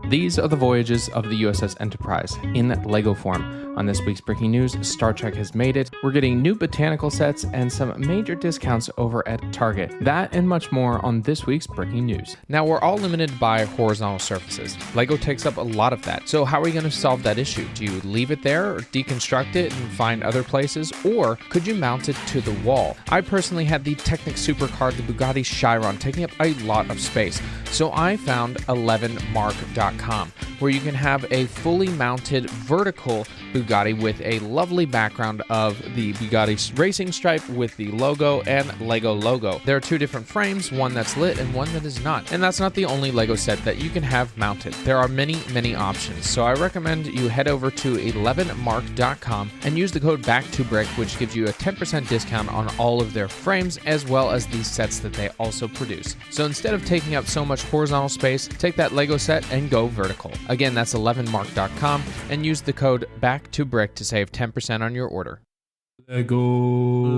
These are the voyages of the USS Enterprise in Lego form. On this week's breaking news, Star Trek has made it. We're getting new Botanical sets and some major discounts over at Target. That and much more on this week's breaking news. Now, we're all limited by horizontal surfaces. Lego takes up a lot of that. So how are we going to solve that issue? Do you leave it there or deconstruct it and find other places? Or could you mount it to the wall? I personally had the Technic Supercar, the Bugatti Chiron, taking up a lot of space. So I found 11mark.com, where you can have a fully mounted vertical Bugatti with a lovely background of the Bugatti racing stripe with the logo and Lego logo. There are two different frames, one that's lit and one that is not. And that's not the only Lego set that you can have mounted. There are many options. So I recommend you head over to 11mark.com and use the code backtobrick, which gives you a 10% discount on all of their frames as well as these sets that they also produce. So instead of taking up so much horizontal space, take that Lego set and go vertical. Again, that's 11mark.com and use the code backtobrick to save 10% on your order. Lego.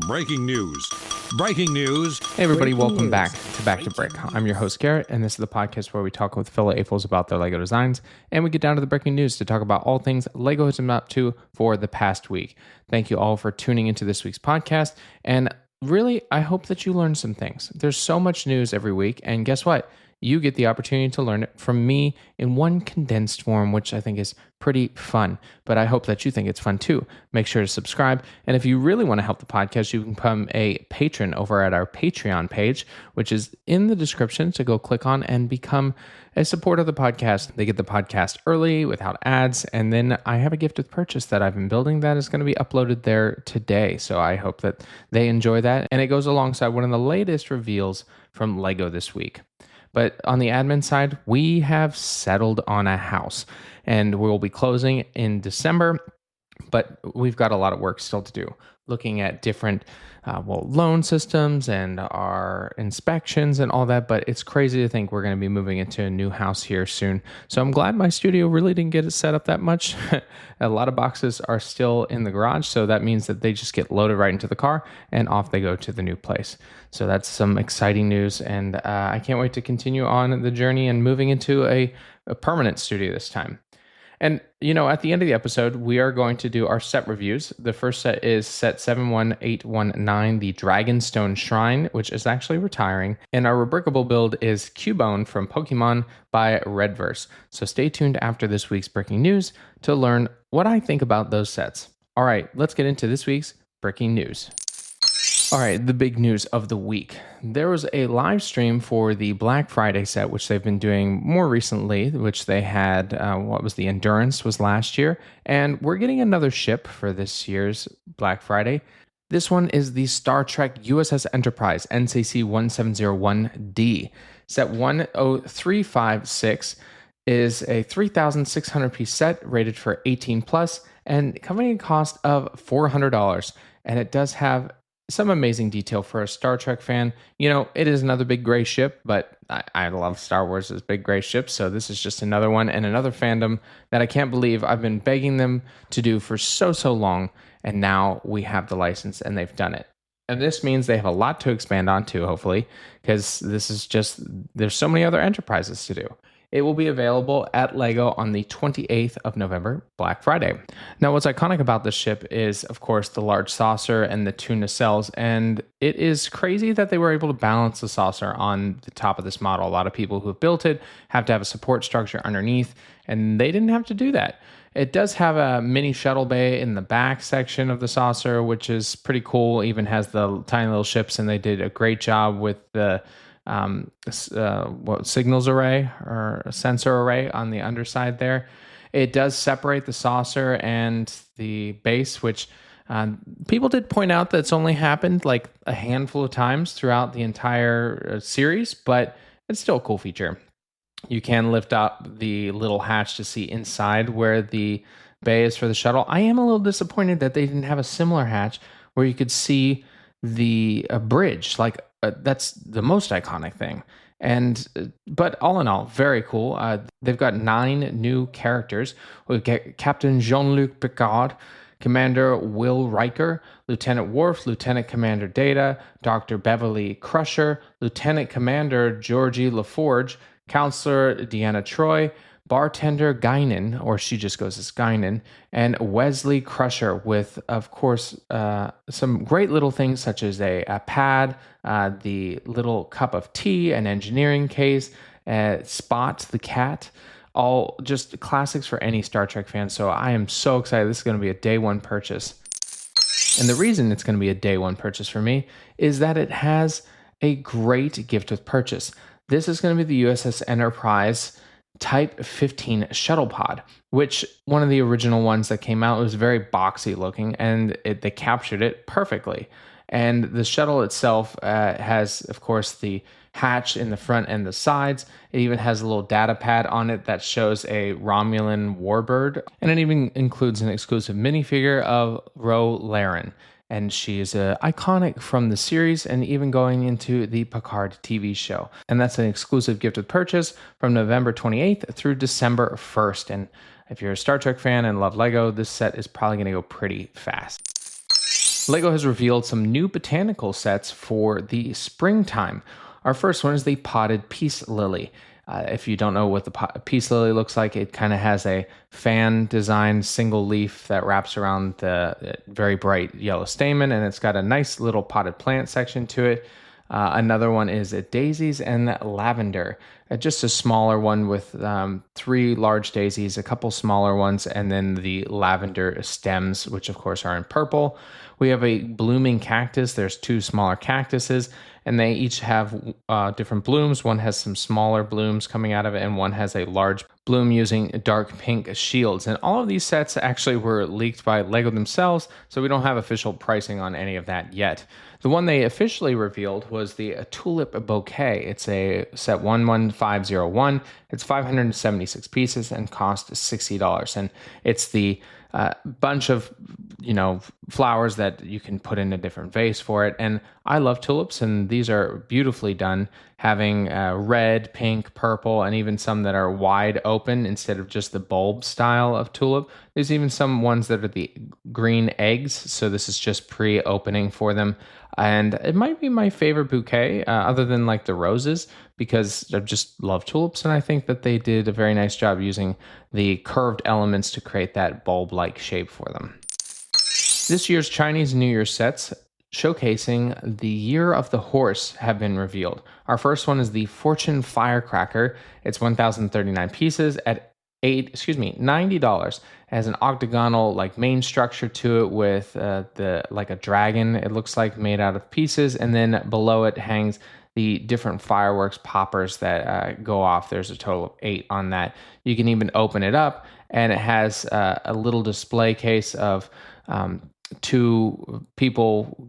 Breaking news. Hey everybody, welcome back to Back to Brick. I'm your host Garrett, and this is the podcast where we talk with fellow AFOs about their Lego designs, and we get down to the breaking news to talk about all things Lego has been up to for the past week. Thank you all for tuning into this week's podcast, and really, I hope that you learned some things. There's so much news every week, and guess what? You get the opportunity to learn it from me in one condensed form, which I think is pretty fun. But I hope that you think it's fun too. Make sure to subscribe. And if you really want to help the podcast, you can become a patron over at our Patreon page, which is in the description. So go click on and become a supporter of the podcast. They get the podcast early without ads. And then I have a gift with purchase that I've been building that is going to be uploaded there today. So I hope that they enjoy that. And it goes alongside one of the latest reveals from Lego this week. But on the admin side, we have settled on a house, and we'll be closing in December, but we've got a lot of work still to do, looking at different loan systems and our inspections and all that, but it's crazy to think we're going to be moving into a new house here soon. So I'm glad my studio really didn't get it set up that much. A lot of boxes are still in the garage, so that means that they just get loaded right into the car and off they go to the new place. So that's some exciting news, and I can't wait to continue on the journey and moving into a permanent studio this time. And, you know, at the end of the episode, we are going to do our set reviews. The first set is set 71819, the Dragonstone Shrine, which is actually retiring. And our rebrickable build is Cubone from Pokemon by Redverse. So stay tuned after this week's breaking news to learn what I think about those sets. All right, let's get into this week's breaking news. All right, the big news of the week. There was a live stream for the Black Friday set, which they've been doing more recently, which they had, the Endurance was last year. And we're getting another ship for this year's Black Friday. This one is the Star Trek USS Enterprise, NCC 1701D. Set 10356 is a 3,600 piece set rated for 18 plus and coming at a cost of $400. And it does have some amazing detail for a Star Trek fan. You know, it is another big gray ship, but I love Star Wars as big gray ships, so this is just another one and another fandom that I can't believe I've been begging them to do for so long, and now we have the license and they've done it. And this means they have a lot to expand onto, hopefully, because there's so many other Enterprises to do. It will be available at LEGO on the 28th of November, Black Friday. Now, what's iconic about this ship is, of course, the large saucer and the two nacelles, and it is crazy that they were able to balance the saucer on the top of this model. A lot of people who have built it have to have a support structure underneath, and they didn't have to do that. It does have a mini shuttle bay in the back section of the saucer, which is pretty cool. It even has the tiny little ships, and they did a great job with the signals array or sensor array on the underside there. It does separate the saucer and the base, which people did point out that it's only happened like a handful of times throughout the entire series, but it's still a cool feature. You can lift up the little hatch to see inside where the bay is for the shuttle. I am a little disappointed that they didn't have a similar hatch where you could see the bridge. That's the most iconic thing. But all in all, very cool. They've got 9 new characters. We've got Captain Jean-Luc Picard, Commander Will Riker, Lieutenant Worf, Lieutenant Commander Data, Dr. Beverly Crusher, Lieutenant Commander Georgie LaForge, Counselor Deanna Troy, Bartender Guinan, or she just goes as Guinan, and Wesley Crusher with, of course, some great little things such as a pad, the little cup of tea, an engineering case, Spot the cat, all just classics for any Star Trek fan. So I am so excited. This is going to be a day one purchase. And the reason it's going to be a day one purchase for me is that it has a great gift with purchase. This is going to be the USS Enterprise Type 15 shuttle pod, which one of the original ones that came out was very boxy looking, and they captured it perfectly. And the shuttle itself has, of course, the hatch in the front and the sides. It even has a little data pad on it that shows a Romulan warbird, and it even includes an exclusive minifigure of Ro Laren. And she is iconic from the series and even going into the Picard TV show. And that's an exclusive gift with purchase from November 28th through December 1st. And if you're a Star Trek fan and love Lego, this set is probably going to go pretty fast. Lego has revealed some new botanical sets for the springtime. Our first one is the potted peace lily. If you don't know what the peace lily looks like, it kind of has a fan designed single leaf that wraps around the very bright yellow stamen, and it's got a nice little potted plant section to it. Another one is daisies and lavender, just a smaller one with 3 large daisies, a couple smaller ones, and then the lavender stems, which of course are in purple. We have a blooming cactus. There's 2 smaller cactuses, and they each have different blooms. One has some smaller blooms coming out of it, and one has a large bloom using dark pink shields. And all of these sets actually were leaked by Lego themselves, so we don't have official pricing on any of that yet. The one they officially revealed was the Tulip Bouquet. It's a set 11501. It's 576 pieces and cost $60. And it's the bunch of, flowers that you can put in a different vase for it. And I love tulips, and these are beautifully done, having red, pink, purple, and even some that are wide open instead of just the bulb style of tulip. There's even some ones that are the green eggs, so this is just pre-opening for them. And it might be my favorite bouquet, other than like the roses, because I just love tulips, and I think that they did a very nice job using the curved elements to create that bulb-like shape for them. This year's Chinese New Year sets showcasing the Year of the Horse have been revealed. Our first one is the Fortune Firecracker. It's 1,039 pieces at $90. It has an octagonal main structure to it with a dragon, it looks like, made out of pieces, and then below it hangs the different fireworks poppers that go off. There's a total of 8 on that. You can even open it up, and it has a little display case of 2 people,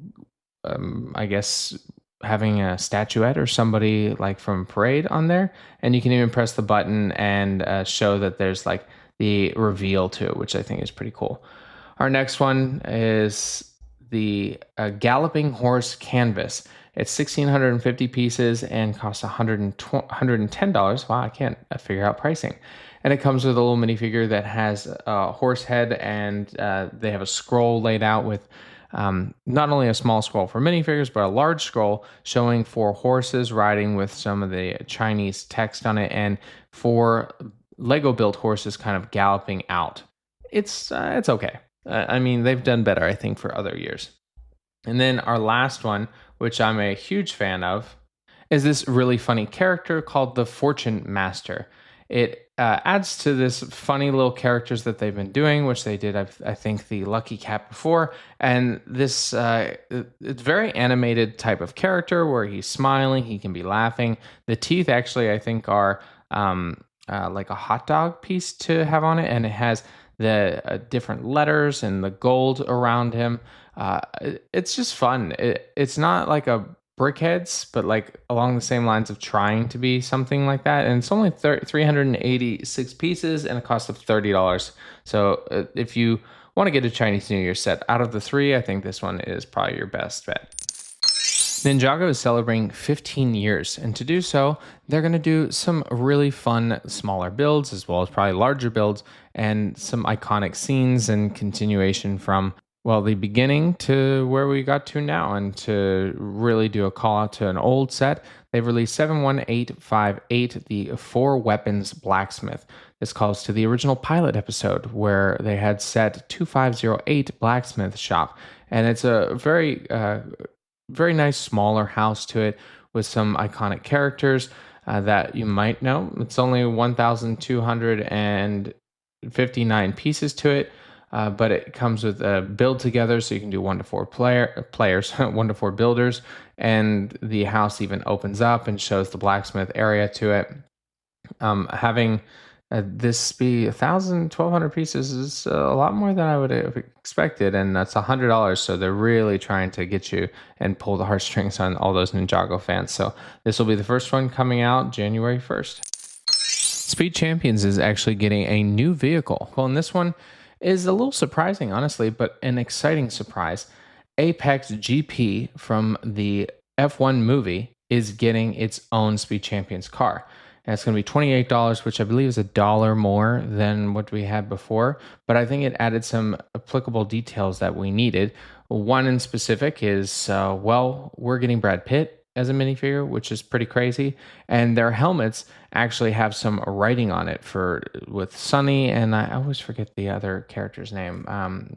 I guess, having a statuette or somebody from parade on there, and you can even press the button and show that there's the reveal to it, which I think is pretty cool. Our next one is the Galloping Horse Canvas. It's 1,650 pieces and costs $110. Wow, I can't figure out pricing. And it comes with a little minifigure that has a horse head, and they have a scroll laid out with not only a small scroll for minifigures, but a large scroll showing 4 horses riding with some of the Chinese text on it, and 4 Lego-built horses kind of galloping out. It's okay. They've done better, I think, for other years. And then our last one, which I'm a huge fan of, is this really funny character called the Fortune Master. It adds to this funny little characters that they've been doing, which they did, I think, the Lucky Cat before. And this, it's very animated type of character where he's smiling, he can be laughing. The teeth actually, I think, are like a hot dog piece to have on it, and it has the different letters and the gold around him. It's just fun. It's not like a Brickheads, but along the same lines of trying to be something like that. And it's only 386 pieces and a cost of $30. So if you want to get a Chinese New Year set out of the 3, I think this one is probably your best bet. Ninjago is celebrating 15 years, and to do so, they're going to do some really fun smaller builds, as well as probably larger builds, and some iconic scenes and continuation from, well, the beginning to where we got to now. And to really do a call out to an old set, they've released 71858, the Four Weapons Blacksmith. This calls to the original pilot episode where they had set 2508 Blacksmith Shop. And it's a very nice smaller house to it with some iconic characters that you might know. It's only 1,259 pieces to it, but it comes with a build together, so you can do 1 to 4 players, 1 to 4 builders, and the house even opens up and shows the blacksmith area to it. Having this be 1,200 pieces is a lot more than I would have expected, and that's $100. So they're really trying to get you and pull the heartstrings on all those Ninjago fans. So this will be the first one coming out January 1st. Speed Champions is actually getting a new vehicle. Well, and this one is a little surprising, honestly, but an exciting surprise. Apex GP from the F1 movie is getting its own Speed Champions car. And it's going to be $28, which I believe is $1 more than what we had before. But I think it added some applicable details that we needed. One in specific is, we're getting Brad Pitt as a minifigure, which is pretty crazy. And their helmets actually have some writing on it with Sunny, and I always forget the other character's name,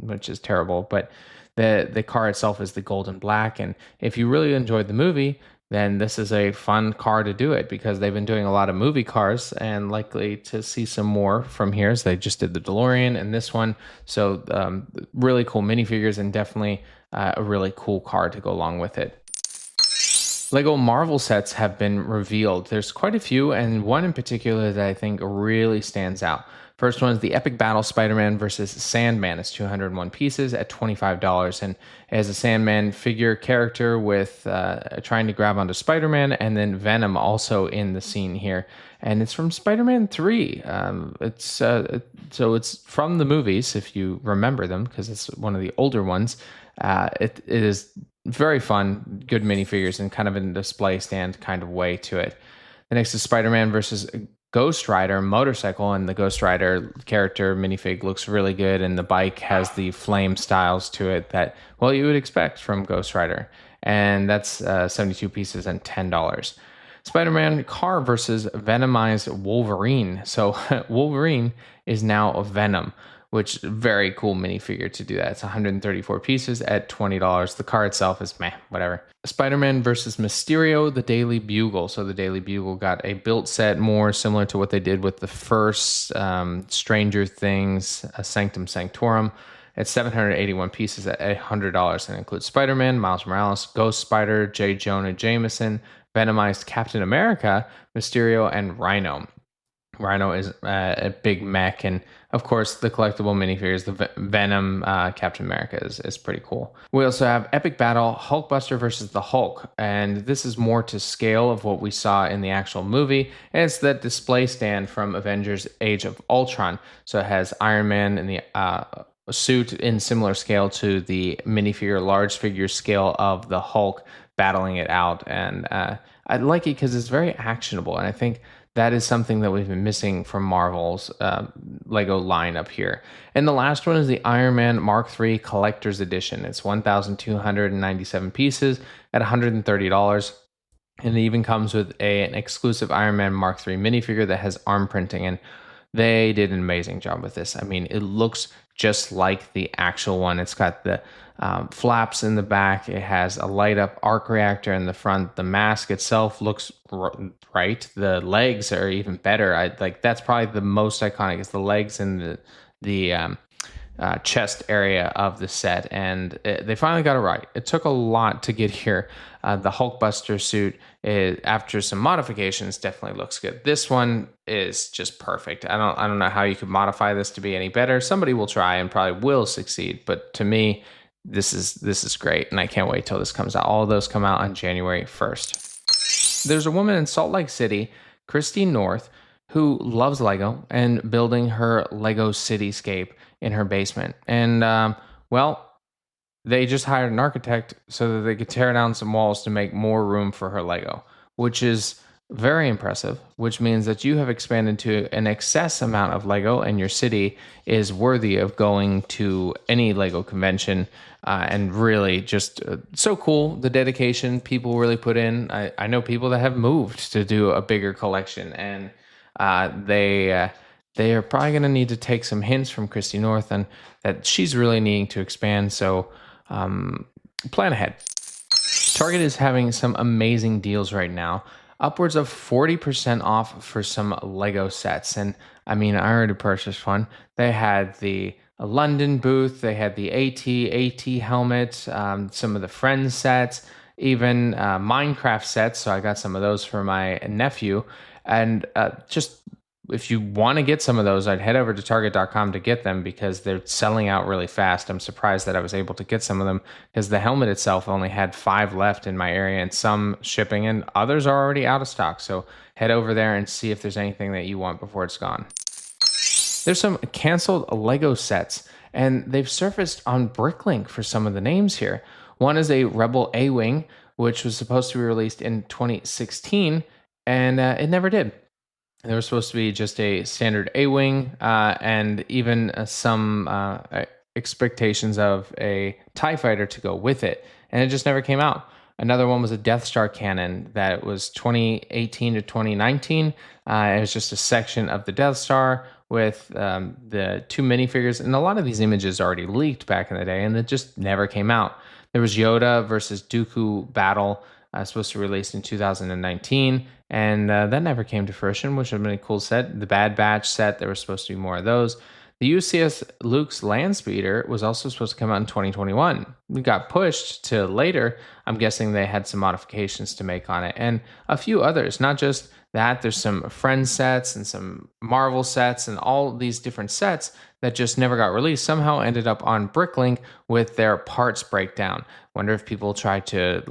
which is terrible. But the car itself is the gold and black. And if you really enjoyed the movie, then this is a fun car to do it, because they've been doing a lot of movie cars and likely to see some more from here, as they just did the DeLorean and this one. So really cool minifigures, and definitely a really cool car to go along with it. Lego Marvel sets have been revealed. There's quite a few, and one in particular that I think really stands out. First one is the Epic Battle Spider-Man versus Sandman. It's 201 pieces at $25, and as a Sandman figure character with trying to grab onto Spider-Man, and then Venom also in the scene here. And it's from Spider-Man 3. So it's from the movies, if you remember them, because it's one of the older ones. It is very fun, good minifigures, and kind of in a display stand kind of way to it. The next is Spider-Man versus Ghost Rider motorcycle, and the Ghost Rider character minifig looks really good, and the bike has the flame styles to it that, well, you would expect from Ghost Rider. And that's 72 pieces and $10. Spider-Man car versus Venomized Wolverine. So Wolverine is now a Venom, which very cool minifigure to do that. It's 134 pieces at $20. The car itself is meh, whatever. Spider-Man versus Mysterio, the Daily Bugle. So the Daily Bugle got a built set more similar to what they did with the first Stranger Things, Sanctum Sanctorum. It's 781 pieces at $100, and includes Spider-Man, Miles Morales, Ghost Spider, J. Jonah Jameson, Venomized Captain America, Mysterio, and Rhino. Rhino is a big mech, and of course the collectible minifigures, the Venom Captain America is pretty cool. We also have Epic Battle Hulkbuster versus the Hulk, and this is more to scale of what we saw in the actual movie, and it's that display stand from Avengers Age of Ultron. So it has Iron Man in the suit in similar scale to the minifigure large figure scale of the Hulk battling it out, and I like it because it's very actionable, and I think that is something that we've been missing from Marvel's Lego lineup here. And the last one is the Iron Man Mark III Collector's Edition. It's 1,297 pieces at $130. And it even comes with an exclusive Iron Man Mark III minifigure that has arm printing. And they did an amazing job with this. I mean, it looks just like the actual one. It's got the flaps in the back. It has a light up arc reactor in the front. The mask itself looks right. The legs are even better. That's probably the most iconic, is the legs and the chest area of the set, and they finally got it right. It took a lot to get here. The Hulkbuster suit, after some modifications, definitely looks good. This one is just perfect. I don't know how you could modify this to be any better. Somebody will try and probably will succeed, but to me, this is great, and I can't wait till this comes out. All of those come out on January 1st. There's a woman in Salt Lake City, Christine North, who loves Lego and building her Lego cityscape in her basement. And, they just hired an architect so that they could tear down some walls to make more room for her Lego, which is very impressive, which means that you have expanded to an excess amount of Lego and your city is worthy of going to any Lego convention. And really just so cool. The dedication people really put in. I know people that have moved to do a bigger collection, and they are probably going to need to take some hints from Christy North, and that she's really needing to expand. So plan ahead. Target is having some amazing deals right now, upwards of 40% off for some Lego sets. And I mean, I already purchased one. They had the London booth, they had the AT helmet, some of the Friends sets, even Minecraft sets. So I got some of those for my nephew. And just if you want to get some of those, I'd head over to target.com to get them because they're selling out really fast. I'm surprised that I was able to get some of them because the helmet itself only had 5 left in my area and some shipping, and others are already out of stock. So head over there and see if there's anything that you want before it's gone. There's some canceled Lego sets, and they've surfaced on Bricklink for some of the names here. One is a Rebel A-Wing, which was supposed to be released in 2016, and it never did. There was supposed to be just a standard A-Wing and even some expectations of a TIE fighter to go with it, and it just never came out. Another one was a Death Star cannon that was 2018 to 2019. It was just a section of the Death Star with the 2 minifigures, and a lot of these images already leaked back in the day, and it just never came out. There was Yoda versus Dooku battle, supposed to be released in 2019, and that never came to fruition, which would have been a cool set. The Bad Batch set, there was supposed to be more of those. The USS Luke's land speeder was also supposed to come out in 2021. It got pushed to later. I'm guessing they had some modifications to make on it, and a few others. Not just that, there's some Friends sets and some Marvel sets and all these different sets that just never got released. Somehow ended up on Bricklink with their parts breakdown. Wonder if people tried to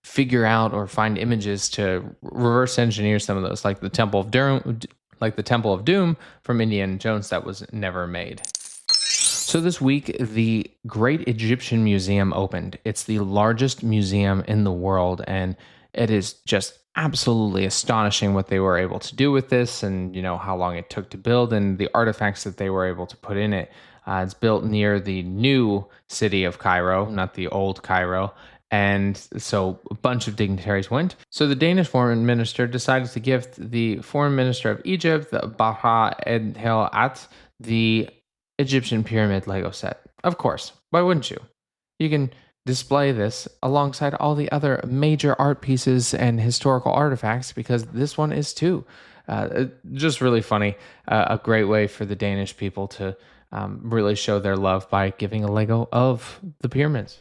figure out or find images to reverse engineer some of those, like the Temple of Doom from Indiana Jones that was never made. So this week, the Great Egyptian Museum opened. It's the largest museum in the world, and it is just absolutely astonishing what they were able to do with this, and how long it took to build, and the artifacts that they were able to put in it. It's built near the new city of Cairo, not the old Cairo. And so a bunch of dignitaries went. So the Danish foreign minister decided to give the foreign minister of Egypt, the Baha El At, the Egyptian pyramid Lego set. Of course, why wouldn't you? You can display this alongside all the other major art pieces and historical artifacts because this one is too. Just really funny. A great way for the Danish people to really show their love by giving a Lego of the pyramids.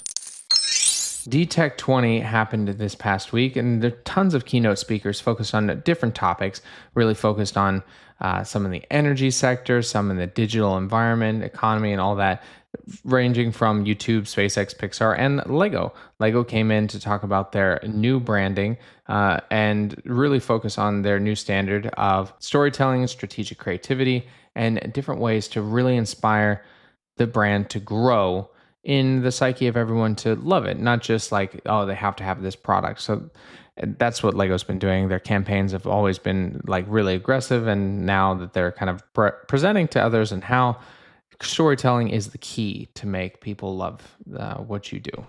DTech 20 happened this past week, and there are tons of keynote speakers focused on different topics, really focused on some in the energy sector, some in the digital environment, economy, and all that, ranging from YouTube, SpaceX, Pixar, and Lego. Lego came in to talk about their new branding and really focus on their new standard of storytelling, strategic creativity, and different ways to really inspire the brand to grow in the psyche of everyone to love it, not just they have to have this product. So that's what Lego's been doing. Their campaigns have always been really aggressive, and now that they're kind of presenting to others and how storytelling is the key to make people love what you do.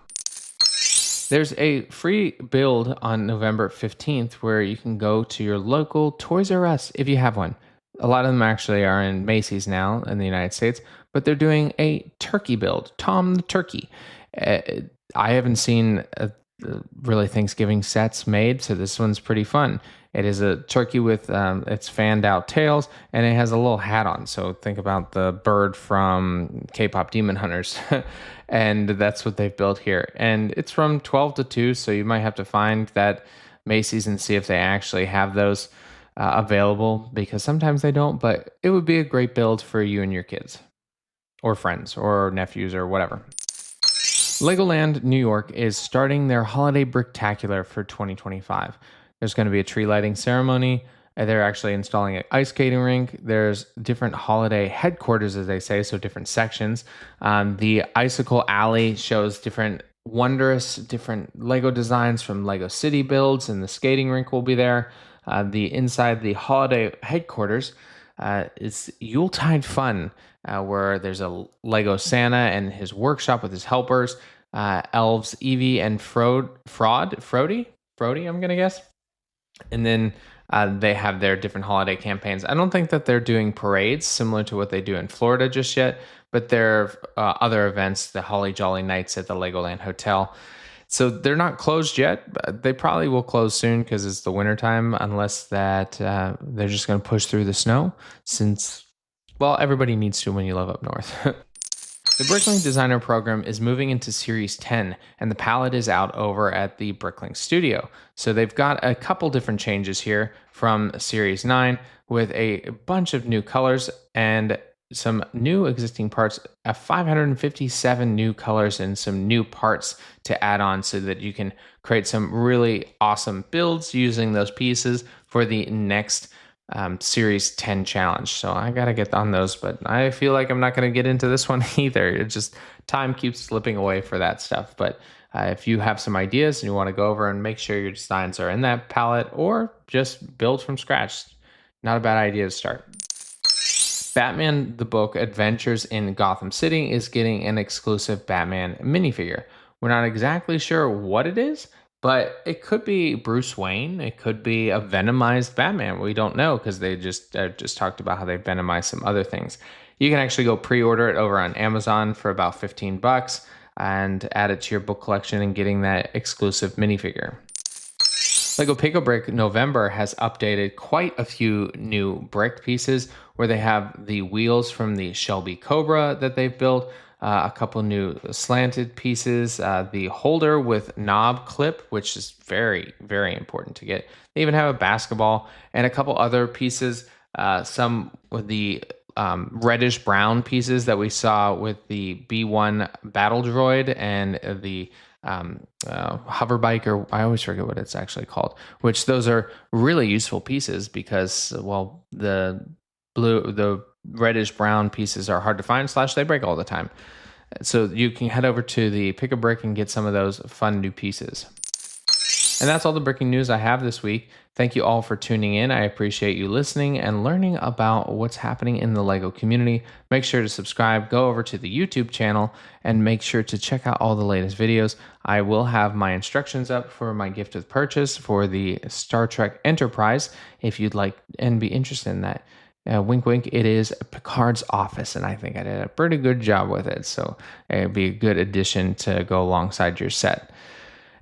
There's a free build on November 15th where you can go to your local Toys R Us if you have one. A lot of them actually are in Macy's now in the United States, but they're doing a turkey build, Tom the Turkey. I haven't seen really Thanksgiving sets made, so this one's pretty fun. It is a turkey with its fanned out tails, and it has a little hat on. So think about the bird from K-pop Demon Hunters, and that's what they've built here. And it's from 12 to 2, so you might have to find that Macy's and see if they actually have those available, because sometimes they don't, but it would be a great build for you and your kids or friends or nephews or whatever. Legoland New York is starting their holiday bricktacular for 2025. There's going to be a tree lighting ceremony, They're actually installing an ice skating rink. There's different holiday headquarters, as they say, so different sections. The Icicle Alley shows different different Lego designs from Lego City builds, and the skating rink will be there. The inside the holiday headquarters is Yuletide Fun, where there's a Lego Santa and his workshop with his helpers, elves Evie and Frody, I'm gonna guess. And then they have their different holiday campaigns. I don't think that they're doing parades similar to what they do in Florida just yet, but there are other events, the Holly Jolly Nights at the Legoland Hotel. So they're not closed yet, but they probably will close soon because it's the wintertime, unless that they're just going to push through the snow since, well, everybody needs to when you live up north. The Bricklink Designer Program is moving into Series 10, and the palette is out over at the Bricklink Studio. So they've got a couple different changes here from Series 9 with a bunch of new colors and some new existing parts, 557 new colors and some new parts to add on so that you can create some really awesome builds using those pieces for the next Series 10 challenge. So I got to get on those, but I feel like I'm not going to get into this one either. It just, time keeps slipping away for that stuff. But if you have some ideas and you want to go over and make sure your designs are in that palette or just build from scratch, not a bad idea to start. Batman the Book Adventures in Gotham City is getting an exclusive Batman minifigure. We're not exactly sure what it is, but it could be Bruce Wayne. It could be a Venomized Batman. We don't know because they just talked about how they Venomized some other things. You can actually go pre-order it over on Amazon for about $15 and add it to your book collection and getting that exclusive minifigure. Lego Pick a Brick November has updated quite a few new brick pieces where they have the wheels from the Shelby Cobra that they've built, a couple new slanted pieces, the holder with knob clip, which is very, very important to get. They even have a basketball and a couple other pieces, some with the reddish brown pieces that we saw with the B1 battle droid and the hover bike, or I always forget what it's actually called, which those are really useful pieces because, well, the reddish brown pieces are hard to find / they break all the time. So you can head over to the Pick a Brick and get some of those fun new pieces. And that's all the breaking news I have this week. Thank you all for tuning in. I appreciate you listening and learning about what's happening in the LEGO community. Make sure to subscribe, go over to the YouTube channel, and make sure to check out all the latest videos. I will have my instructions up for my gift with purchase for the Star Trek Enterprise if you'd like and be interested in that. Wink, wink, it is Picard's office, and I think I did a pretty good job with it. So it'd be a good addition to go alongside your set.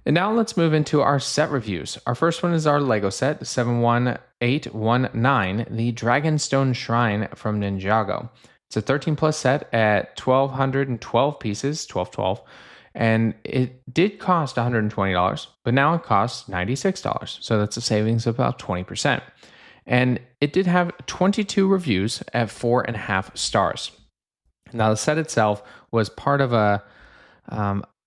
And now let's move into our set reviews. Our first one is our Lego set, 71819, the Dragonstone Shrine from Ninjago. It's a 13 plus set at 1,212 pieces, 1212, and it did cost $120, but now it costs $96. So that's a savings of about 20%. And it did have 22 reviews at 4.5 stars. Now the set itself was part of a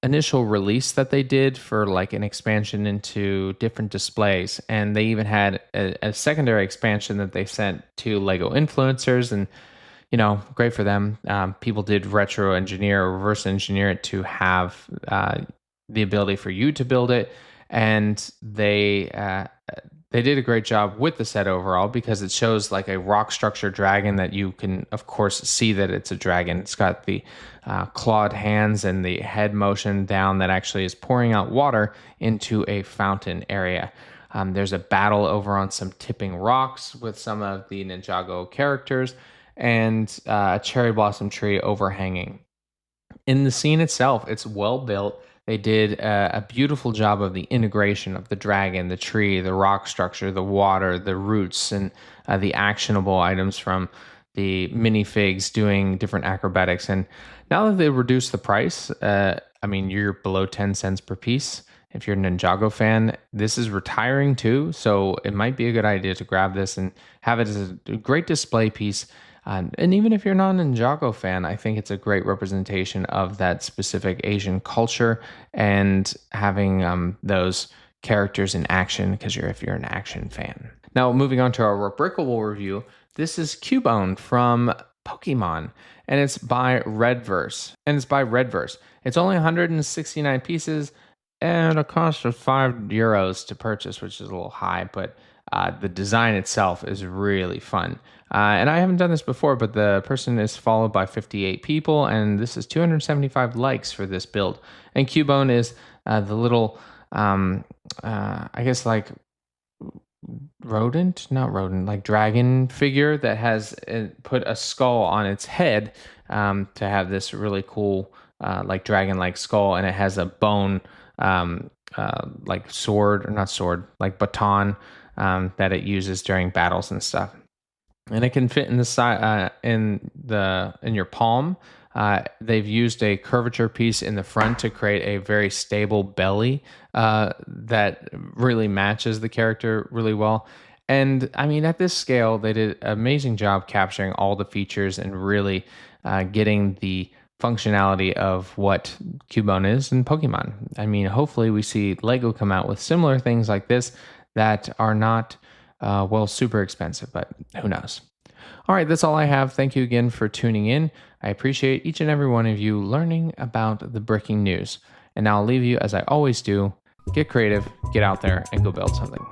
initial release that they did for like an expansion into different displays, and they even had a secondary expansion that they sent to Lego influencers, and great for them. People did retro engineer or reverse engineer it to have the ability for you to build it, and they did a great job with the set overall because it shows like a rock structure dragon that you can, of course, see that it's a dragon. It's got the clawed hands and the head motion down that actually is pouring out water into a fountain area. There's a battle over on some tipping rocks with some of the Ninjago characters and a cherry blossom tree overhanging. In the scene itself, it's well built. They did a beautiful job of the integration of the dragon, the tree, the rock structure, the water, the roots, and the actionable items from the minifigs doing different acrobatics. And now that they reduced the price, you're below 10 cents per piece. If you're a Ninjago fan, this is retiring too, so it might be a good idea to grab this and have it as a great display piece. And even if you're not a Ninjago fan, I think it's a great representation of that specific Asian culture and having those characters in action, because if you're an action fan. Now, moving on to our Brickable review, this is Cubone from Pokemon, and it's by Redverse. It's only 169 pieces and a cost of €5 to purchase, which is a little high, but the design itself is really fun. And I haven't done this before, but the person is followed by 58 people, and this is 275 likes for this build. And Cubone is the little, I guess, like like dragon figure that has put a skull on its head to have this really cool, like dragon-like skull, and it has a bone, like sword, or not sword, like baton that it uses during battles and stuff, and it can fit in the side in your palm. They've used a curvature piece in the front to create a very stable belly that really matches the character really well. And I mean, at this scale, they did an amazing job capturing all the features and really getting the functionality of what Cubone is in Pokemon. I mean, hopefully we see Lego come out with similar things like this that are not, super expensive, but who knows? All right, that's all I have. Thank you again for tuning in. I appreciate each and every one of you learning about the breaking news. And now I'll leave you as I always do. Get creative, get out there, and go build something.